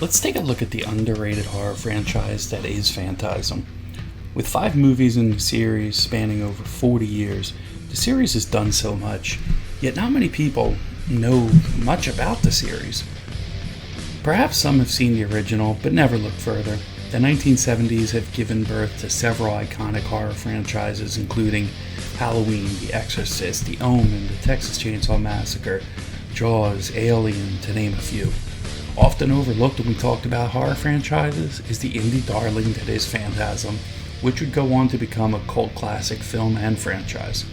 Let's take a look at the underrated horror franchise that is Phantasm. With 5 movies in the series spanning over 40 years, the series has done so much, yet not many people know much about the series. Perhaps some have seen the original, but never looked further. The 1970s have given birth to several iconic horror franchises, including Halloween, The Exorcist, The Omen, The Texas Chainsaw Massacre, Jaws, Alien, to name a few. Often overlooked when we talked about horror franchises is the indie darling that is Phantasm, which would go on to become a cult classic film and franchise.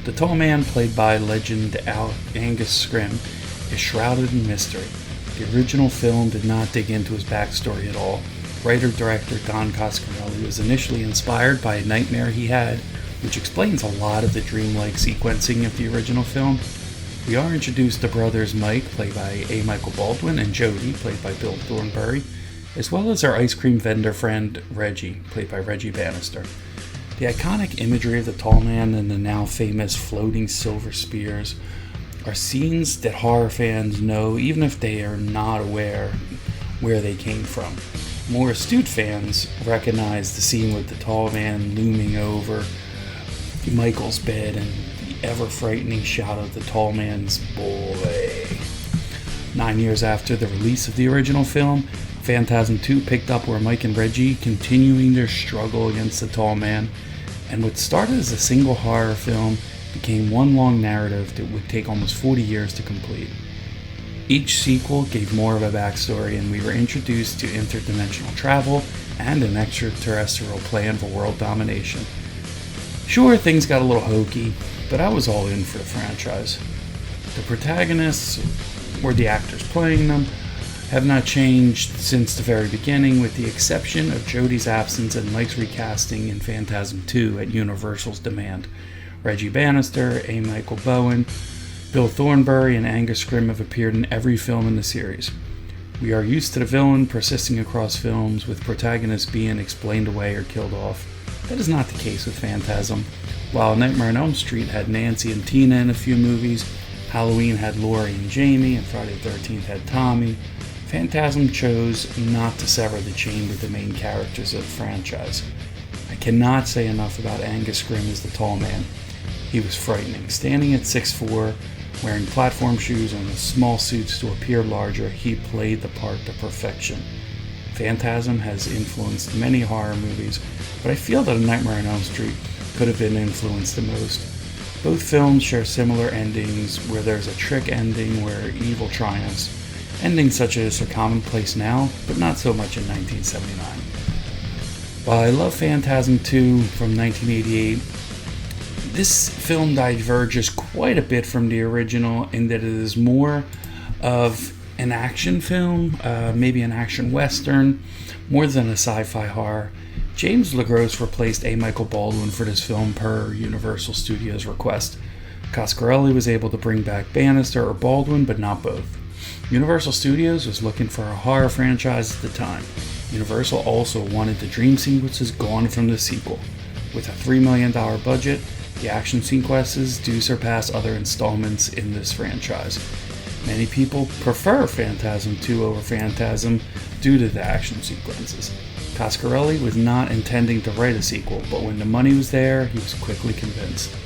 The tall man, played by legend Angus Scrimm, is shrouded in mystery. The original film did not dig into his backstory at all. Writer-director Don Coscarelli was initially inspired by a nightmare he had, which explains a lot of the dreamlike sequencing of the original film. We are introduced to brothers Mike, played by A. Michael Baldwin, and Jody, played by Bill Thornbury, as well as our ice cream vendor friend Reggie, played by Reggie Bannister. The iconic imagery of the tall man and the now famous floating silver spears are scenes that horror fans know even if they are not aware where they came from. More astute fans recognize the scene with the tall man looming over Michael's bed and the ever-frightening shout of the tall man's "boy." 9 years after the release of the original film, Phantasm 2 picked up where Mike and Reggie continuing their struggle against the tall man, and what started as a single horror film became one long narrative that would take almost 40 years to complete. Each sequel gave more of a backstory, and we were introduced to interdimensional travel and an extraterrestrial plan for world domination. Sure, things got a little hokey, but I was all in for the franchise. The protagonists, or the actors playing them, have not changed since the very beginning, with the exception of Jody's absence and Mike's recasting in Phantasm 2 at Universal's demand. Reggie Bannister, A. Michael Bowen, Bill Thornbury, and Angus Scrimm have appeared in every film in the series. We are used to the villain persisting across films, with protagonists being explained away or killed off. That is not the case with Phantasm. While Nightmare on Elm Street had Nancy and Tina in a few movies, Halloween had Laurie and Jamie, and Friday the 13th had Tommy, Phantasm chose not to sever the chain with the main characters of the franchise. I cannot say enough about Angus Scrimm as the tall man. He was frightening. Standing at 6'4", wearing platform shoes and small suits to appear larger, he played the part to perfection. Phantasm has influenced many horror movies, but I feel that A Nightmare on Elm Street could have been influenced the most. Both films share similar endings, where there's a trick ending where evil triumphs. Endings such as are commonplace now, but not so much in 1979. While I love Phantasm 2 from 1988, this film diverges quite a bit from the original in that it is more of an action film, maybe an action western, more than a sci-fi horror. James LaGrosse replaced A. Michael Baldwin for this film per Universal Studios' request. Coscarelli was able to bring back Bannister or Baldwin, but not both. Universal Studios was looking for a horror franchise at the time. Universal also wanted the dream sequences gone from the sequel. With a $3 million budget, the action sequences do surpass other installments in this franchise. Many people prefer Phantasm 2 over Phantasm due to the action sequences. Coscarelli was not intending to write a sequel, but when the money was there, he was quickly convinced.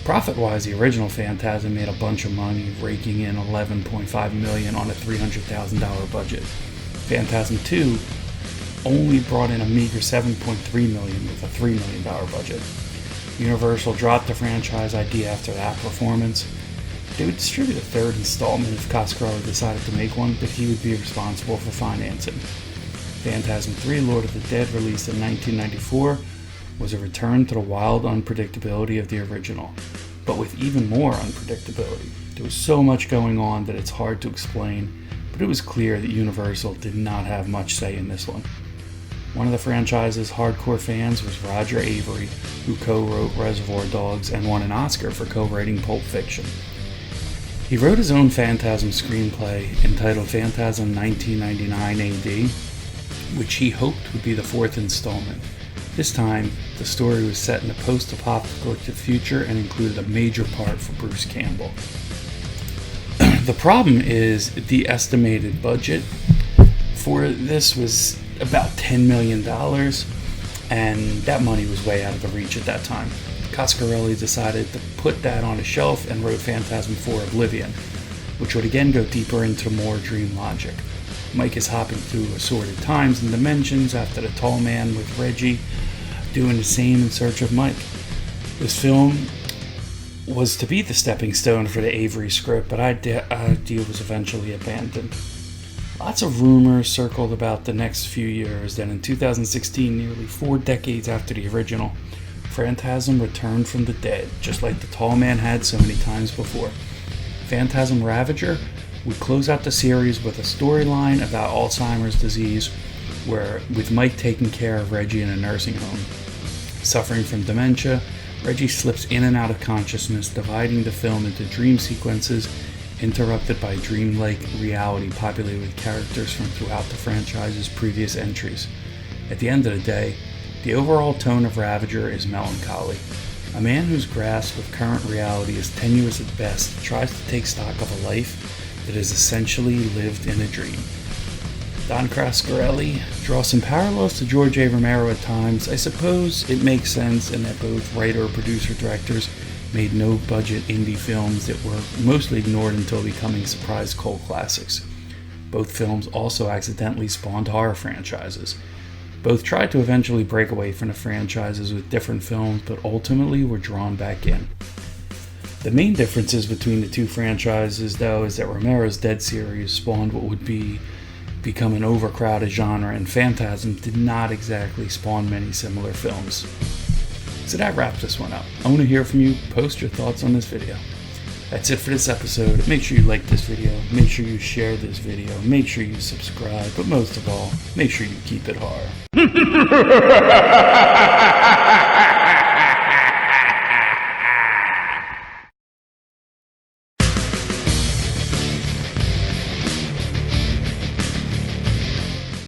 Profit-wise, the original Phantasm made a bunch of money, raking in $11.5 million on a $300,000 budget. Phantasm 2 only brought in a meager $7.3 million with a $3 million budget. Universal dropped the franchise idea after that performance. They would distribute a third installment if Coscarelli decided to make one, but he would be responsible for financing. Phantasm 3, Lord of the Dead, released in 1994, was a return to the wild unpredictability of the original, but with even more unpredictability. There was so much going on that it's hard to explain, but it was clear that Universal did not have much say in this one. One of the franchise's hardcore fans was Roger Avery, who co-wrote Reservoir Dogs and won an Oscar for co-writing Pulp Fiction. He wrote his own Phantasm screenplay entitled Phantasm 1999 AD, which he hoped would be the 4th installment. This time, the story was set in a post-apocalyptic future and included a major part for Bruce Campbell. The problem is the estimated budget for this was about $10 million, and that money was way out of the reach at that time. Coscarelli decided to put that on a shelf and wrote Phantasm for Oblivion, which would again go deeper into more dream logic. Mike is hopping through assorted times and dimensions after the tall man with Reggie doing the same in search of Mike. This film was to be the stepping stone for the Avery script, but idea was eventually abandoned. Lots of rumors circled about the next few years. Then in 2016, nearly 4 decades after the original, Phantasm returned from the dead, just like the tall man had so many times before. Phantasm Ravager would close out the series with a storyline about Alzheimer's disease, with Mike taking care of Reggie in a nursing home. Suffering from dementia, Reggie slips in and out of consciousness, dividing the film into dream sequences interrupted by dreamlike reality populated with characters from throughout the franchise's previous entries. At the end of the day, the overall tone of Ravager is melancholy. A man whose grasp of current reality is tenuous at best tries to take stock of a life that is essentially lived in a dream. Don Coscarelli draws some parallels to George A. Romero at times. I suppose it makes sense in that both writer, producer, directors made no-budget indie films that were mostly ignored until becoming surprise cult classics. Both films also accidentally spawned horror franchises. Both tried to eventually break away from the franchises with different films, but ultimately were drawn back in. The main differences between the two franchises, though, is that Romero's Dead series spawned what would become an overcrowded genre, and Phantasm did not exactly spawn many similar films. So that wraps this one up. I want to hear from you. Post your thoughts on this video. That's it for this episode. Make sure you like this video. Make sure you share this video. Make sure you subscribe. But most of all, make sure you keep it horror.